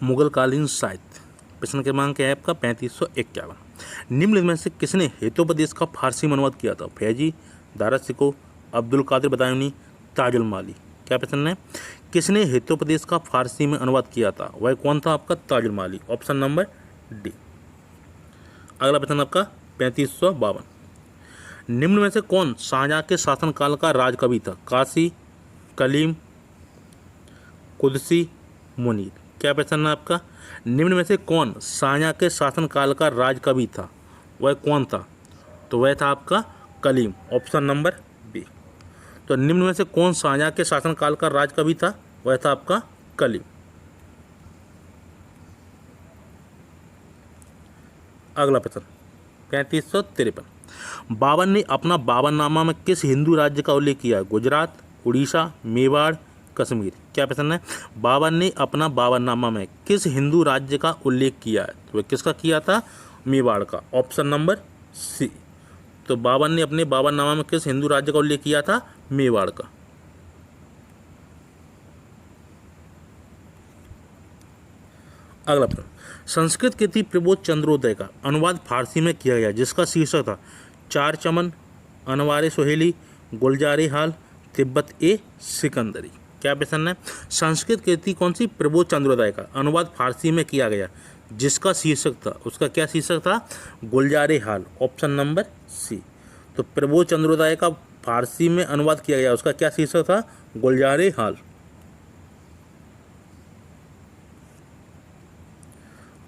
मुगलकालीन साहित्य। प्रश्न क्रमांक है आपका 3551। निम्न में से किसने हितोपदेश का फारसी में अनुवाद किया था? फैजी, दारा शिकोह, अब्दुल कादिर बदायूनी, ताजुल माली। क्या प्रश्न है? किसने हितोपदेश का फारसी में अनुवाद किया था? वह कौन था? आपका Tajul Mali. Option number D. अगला प्रश्न आपका 3552। निम्न में से कौन शाहजहां के शासनकाल का राजकवि था? काशी, कलीम, कुदसी, मुनीर। क्या प्रश्न है आपका? निम्न में से कौन शाहजहां के शासनकाल का राजकवि था? वह कौन था? तो वह था आपका कलीम। Option number B. तो निम्न में से कौन शाहजहां के शासनकाल का राजकवि था? वह था आपका कलीम। अगला प्रश्न 3553। बाबर ने अपना बाबरनामा में किस हिंदू राज्य का उल्लेख किया? गुजरात, उड़ीसा, मेवाड़, कश्मीर। क्या प्रश्न है? बाबर ने अपना बाबरनामा में किस हिंदू राज्य का उल्लेख किया है? तो वह किसका किया था? मेवाड़ का। Option number C. तो बाबर ने अपने बाबरनामा में किस हिंदू राज्य का उल्लेख किया था? मेवाड़ का। अगला प्रश्न, संस्कृत कृति प्रबोध चंद्रोदय का अनुवाद फारसी में किया गया जिसका शीर्षक था चार चमन, अनवारे सोहेली, गुलजारे हाल, तिब्बत ए सिकंदरी। क्या प्रश्न है? संस्कृत कृति कौन सी? प्रबोध चंद्रोदय का अनुवाद फारसी में किया गया जिसका शीर्षक था, उसका क्या शीर्षक था? Gulzare Hal. Option number C. तो प्रबोध चंद्रोदय का फारसी में अनुवाद किया गया, उसका क्या शीर्षक था? गुलजारे हाल।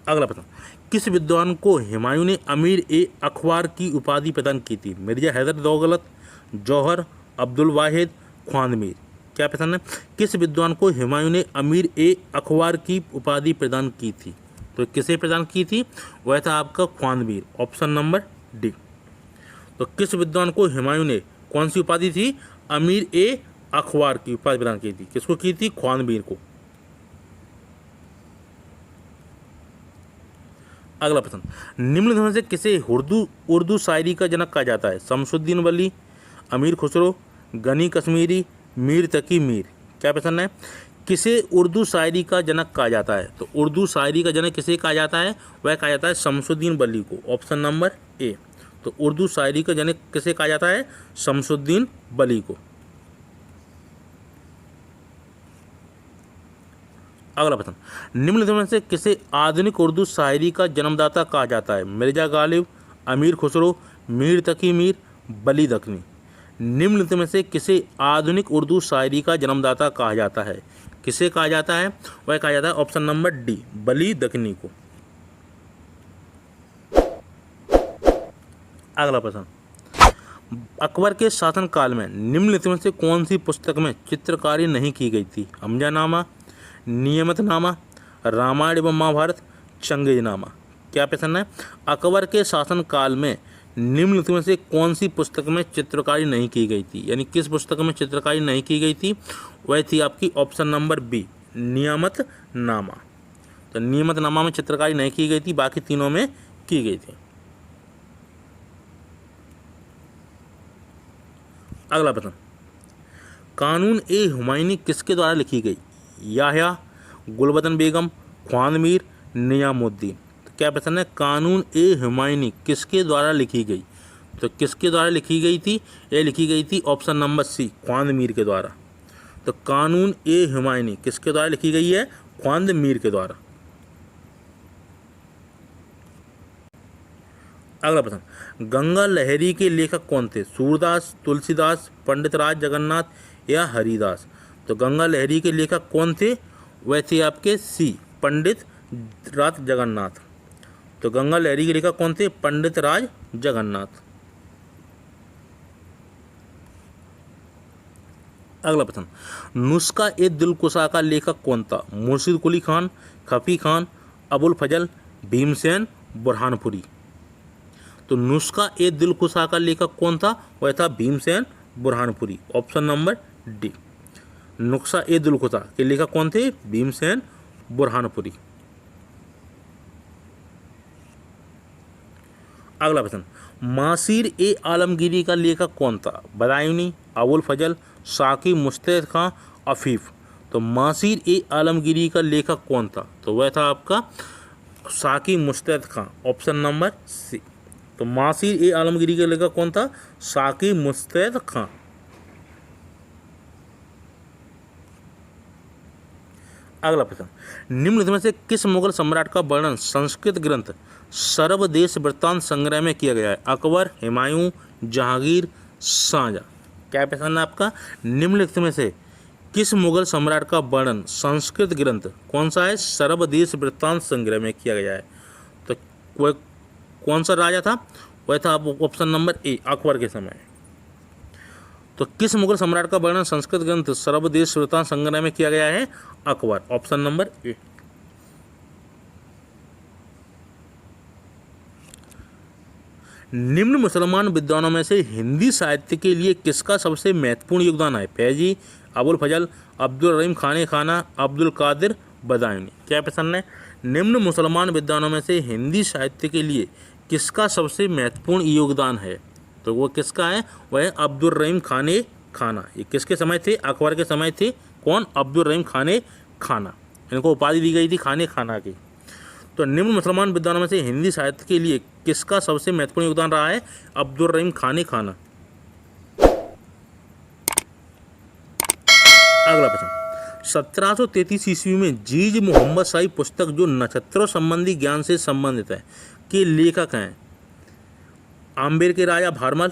अगला प्रश्न, किस विद्वान को हुमायूं ने अमीर ए अखबार की उपाधि प्रदान की थी? मिर्जा हैदर दौलत, जौहर, अब्दुल वाहिद, ख्वांदमीर। क्या प्रश्न है? किस विद्वान को हुमायूं ने अमीर ए अखबार की उपाधि प्रदान की थी? तो किसे प्रदान की थी? वह था आपका ख्वांदमीर। Option number D. तो किस विद्वान को हुमायूं ने कौन सी उपाधि थी? अमीर ए अखबार की उपाधि प्रदान की थी। किसको की थी? ख्वांदमीर को। अगला प्रश्न, निम्न में से किसे उर्दू शायरी का जनक कहा जाता है? शमसुद्दीन वली, अमीर खुसरो, गनी कश्मीरी, मीर तकी मीर। क्या प्रश्न है? किसे उर्दू शायरी का जनक कहा जाता है? तो उर्दू शायरी का जनक किसे कहा जाता है? वह कहा जाता है शमसुद्दीन वली को। Option number A. तो उर्दू शायरी का जनक किसे कहा जाता है? शमसुद्दीन वली को। अगला प्रश्न, निम्न में से किसे आधुनिक उर्दू शायरी का जन्मदाता कहा जाता है? मिर्जा गालिब, अमीर खुसरो, मीर तकी मीर, बली दखनी। निम्न में से किसे आधुनिक उर्दू शायरी का जन्मदाता कहा जाता है? किसे कहा जाता है? वह कहा जाता है ऑप्शन नंबर डी, बली दखनी को। अगला प्रश्न, अकबर के शासनकाल में निम्नलिखित में से कौन सी पुस्तक में चित्रकारी नहीं की गई थी? हमजानामा, नियमतनामा, रामायण एवं महाभारत, चंगेजनामा। क्या प्रश्न है? अकबर के शासनकाल में निम्नलिखित में से कौन सी पुस्तक में चित्रकारी नहीं की गई थी? यानी किस पुस्तक में चित्रकारी नहीं की गई थी? वह थी आपकी ऑप्शन नंबर बी, नियमतनामा। तो नियमतनामा में चित्रकारी नहीं की गई थी, बाकी तीनों में की गई थी। अगला प्रश्न, कानून ए हुमायूनी किसके द्वारा लिखी गई? याह्या, गुलबदन बेगम, ख्वांदमीर, निजामुद्दीन। तो क्या प्रश्न है? कानून ए हुमायूनी किसके द्वारा लिखी गई? तो किसके द्वारा लिखी गई थी? ये लिखी गई थी ऑप्शन नंबर सी, ख्वांदमीर के द्वारा। तो कानून ए हुमायूनी किसके द्वारा लिखी गई है? ख्वांदमीर के द्वारा। अगला प्रश्न, गंगा लहरी के लेखक कौन थे? सूरदास, तुलसीदास, पंडित राज जगन्नाथ या हरिदास। तो गंगा लहरी के लेखक कौन थे? वह थे आपके सी, पंडित राज जगन्नाथ। तो गंगा लहरी के लेखक कौन थे? पंडित राज जगन्नाथ। अगला प्रश्न, नुस्खा ए दिलकुशा का लेखक कौन था? मुर्शिद कुली खान, खफी खान, अबुल फजल, भीमसेन, बुरहानपुरी। तो नुस्खा ए दिलकुशा का लेखक कौन था? वह था Bhimsen Burhanpuri. Option number D. नुस्खा ए दिलकुशा के लेखक कौन थे? भीमसेन बुरहानपुरी। अगला प्रश्न, मासीर ए आलमगीरी का लेखक कौन था? बदायूनी, अबुल फजल, साकी मुस्तैद खां, अफीफ। तो मासीर ए आलमगीरी का लेखक कौन था? तो वह था आपका साकी मुस्तैद खां, ऑप्शन नंबर सी। तो मासीर ए आलमगीरी का लेखक कौन था? साकी मुस्तैद खां। अगला प्रश्न, निम्न में से किस मुगल सम्राट का वर्णन संस्कृत ग्रंथ सर्वदेश वृत्तांत संग्रह में किया गया है? अकबर, हुमायूं, जहांगीर, शाहजहां। क्या प्रश्न है आपका? निम्नलिखित में से किस मुगल सम्राट का वर्णन संस्कृत ग्रंथ कौन सा है? सर्वदेश वृत्तांत संग्रह में किया गया है। तो वह कौन सा राजा था? वह था ऑप्शन नंबर ए, अकबर के समय। तो किस मुगल सम्राट का वर्णन संस्कृत ग्रंथ सर्वदेश वृत्तांत संग्रह में किया गया है? Akbar, option number A. निम्न मुसलमान विद्वानों में से हिंदी साहित्य के लिए किसका सबसे महत्वपूर्ण योगदान है? फैजी, अबुल फजल, अब्दुल रहीम खाने खाना, अब्दुल कादिर बदायूनी। क्या प्रश्न है? निम्न मुसलमान विद्वानों में से हिंदी साहित्य के लिए किसका सबसे महत्वपूर्ण योगदान है? तो वो किसका है? वह अब्दुल रहीम खाने खाना। ये किसके समय थे? अकबर के समय थे। कौन? अब्दुल रहीम खाने खाना। इनको उपाधि दी गई थी खाने खाना की। तो निम्न मुसलमान विद्वानों में से हिंदी साहित्य के लिए किसका सबसे महत्वपूर्ण योगदान रहा है? अब्दुल रहीम खाने खाना। अगला प्रश्न, 1733 ईस्वी में जीज मोहम्मद शाही पुस्तक जो नक्षत्रों संबंधी ज्ञान से संबंधित है के लेखक हैं? आम्बेर के राजा भारमल,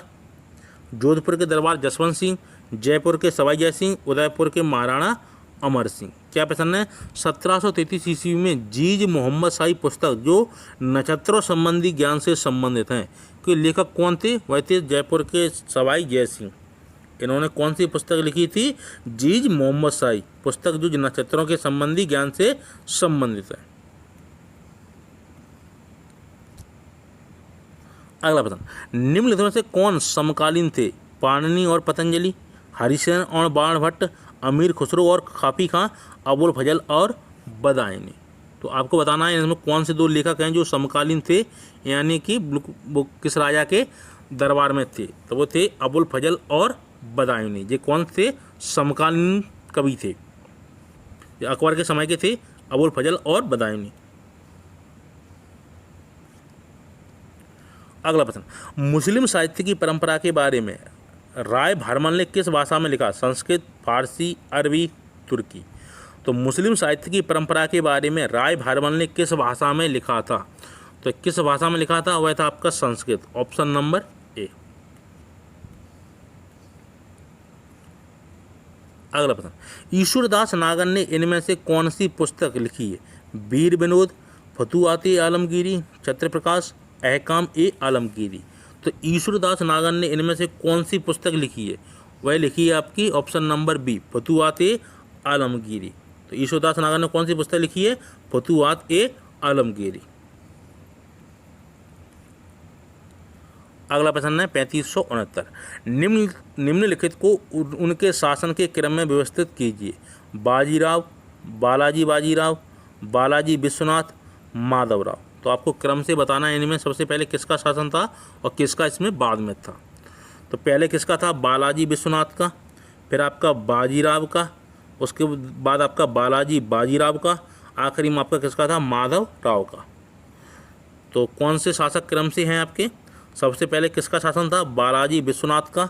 जोधपुर के दरबार जसवंत सिंह, जयपुर के सवाई जय सिंह, उदयपुर के महाराणा अमर सिंह। क्या प्रश्न है? 1733 ईस्वी में जीज मोहम्मद शाही पुस्तक जो नक्षत्रों संबंधी ज्ञान से संबंधित हैं के लेखक कौन थे? वह थे जयपुर के सवाई जय सिंह। इन्होंने कौन सी पुस्तक लिखी थी? जीज मोहम्मद शाही पुस्तक जो नक्षत्रों के संबंधी ज्ञान से संबंधित है। अगला प्रश्न, निम्नलिखित में से कौन समकालीन थे? पाणिनि और पतंजलि, हरिसेन और बाणभट्ट, अमीर खुसरो और काफी खां, अबुल फजल और बदायूनी। तो आपको बताना है इसमें कौन से दो लेखक हैं जो समकालीन थे, यानी कि वो किस राजा के दरबार में थे? तो वो थे अबुल फजल और बदायूनी। ये कौन थे? समकालीन कवि थे, ये अकबर के समय के थे, अबुल फजल और बदायूनी। अगला प्रश्न, मुस्लिम साहित्य की परंपरा के बारे में राय भारमल ने किस भाषा में लिखा? संस्कृत, फारसी, अरबी, तुर्की। तो मुस्लिम साहित्य की परंपरा के बारे में राय भारमल ने किस भाषा में लिखा था? तो किस भाषा में लिखा था? वह था आपका संस्कृत, ऑप्शन नंबर ए। अगला प्रश्न, ईश्वरदास नागर ने इनमें से कौन सी पुस्तक लिखी है? वीर विनोद, फतुआत-ए आलमगीरी, छत्रप्रकाश, अहकाम ए आलमगीरी। तो ईश्वरदास नागर ने इनमें से कौन सी पुस्तक लिखी है? वह लिखी है आपकी ऑप्शन नंबर बी, फतुआत-ए आलमगीरी। तो ईश्वरदास नागर ने कौन सी पुस्तक लिखी है? फतुआत-ए आलमगीरी। अगला प्रश्न है 3569, निम्नलिखित को उनके शासन के क्रम में व्यवस्थित कीजिए। बाजीराव, बालाजी बाजीराव, बालाजी विश्वनाथ, माधवराव। तो आपको क्रम से बताना है इनमें सबसे पहले किसका शासन था और किसका इसमें बाद में था। तो पहले किसका था? बालाजी विश्वनाथ का, फिर आपका बाजीराव का, उसके बाद आपका बालाजी बाजीराव का, आखिरी में आपका किसका था? माधवराव का। तो कौन से शासक क्रम से हैं आपके? सबसे पहले किसका शासन था? बालाजी विश्वनाथ का,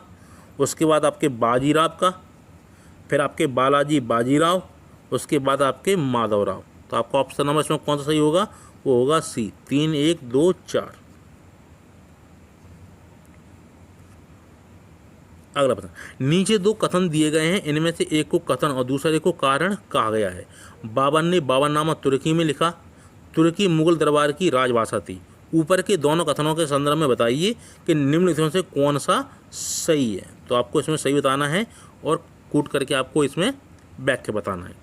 उसके बाद आपके बाजीराव का, फिर आपके बालाजी बाजीराव, उसके बाद आपके माधवराव। तो आपका ऑप्शन नंबर इसमें कौन सा सही होगा? वो होगा सी, 3, 1, 2, 4। अगला प्रश्न, नीचे दो कथन दिए गए हैं, इनमें से एक को कथन और दूसरे को कारण कहा गया है। बाबर ने बाबरनामा तुर्की में लिखा, तुर्की मुगल दरबार की राजभाषा थी। ऊपर के दोनों कथनों के संदर्भ में बताइए कि निम्नलिखित से कौन सा सही है। तो आपको इसमें सही बताना है और कूट करके आपको इसमें व्याख्या बताना है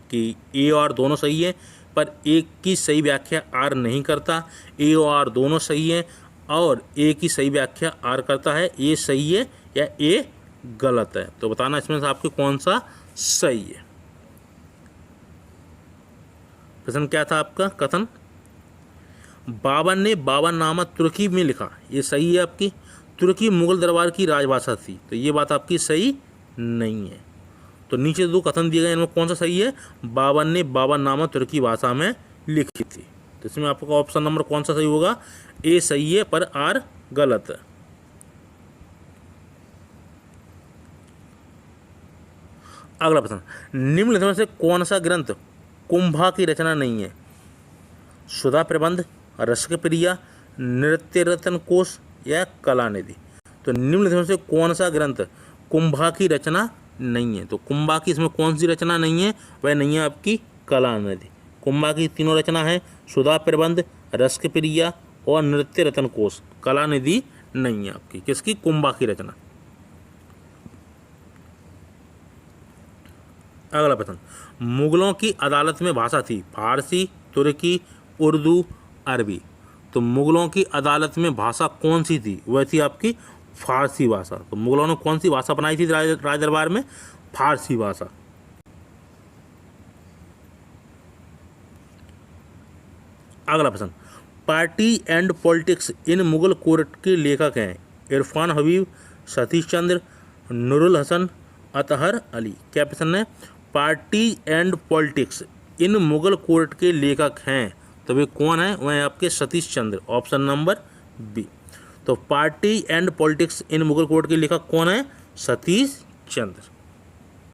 कि ए और आर दोनों सही है, पर एक की सही व्याख्या आर नहीं करता। ए और आर दोनों सही है और ए की सही व्याख्या आर करता है। ए सही है या ए गलत है? तो बताना इसमें से आपके कौन सा सही है। प्रश्न क्या था आपका? कथन, बाबर ने बाबरनामा तुर्की में लिखा, ये सही है आपकी। तुर्की मुगल दरबार की राजभाषा थी, तो ये बात आपकी सही नहीं है। तो नीचे जो कथन दिए गए इनमें कौन सा सही है? बाबर ने बाबरनामा तुर्की भाषा में लिखी थी। तो इसमें आपका ऑप्शन नंबर कौन सा सही होगा? ए सही है पर आर गलत है। अगला प्रश्न, निम्नलिखित में से कौन सा ग्रंथ कुंभा की रचना नहीं है? सुधा प्रबंध, रसिक प्रिया, नृत्य रत्न कोश या कलानिधि। तो निम्नलिखित में से कौन सा ग्रंथ कुंभा की रचना नहीं है? तो कुंभा की इसमें कौन सी रचना नहीं है? वह नहीं है आपकी कलानिधि। कुंभा की तीनों रचना है, सुधा प्रबंध, रसिक प्रिया और नृत्य रत्न कोश। कलानिधि नहीं है आपकी। किसकी? कुंभा की रचना। अगला प्रश्न, मुगलों की अदालत में भाषा थी फारसी, तुर्की, उर्दू, अरबी। तो मुगलों की अदालत में भाषा कौन सी थी? वह थी आपकी फारसी भाषा। तो मुगलों ने कौन सी भाषा बनाई थी राज दरबार में? फारसी भाषा। अगला प्रश्न, party and politics in Mughal court के लेखक हैं? इरफान हबीब, सतीश चंद्र, नूरुल हसन, अतहर अली। क्या प्रश्न है? Party and politics in Mughal court के लेखक हैं, तो वे कौन है? वह आपके Satish Chandra. Option number B. तो party and politics in Mughal court के लेखक कौन है? सतीश चंद्र।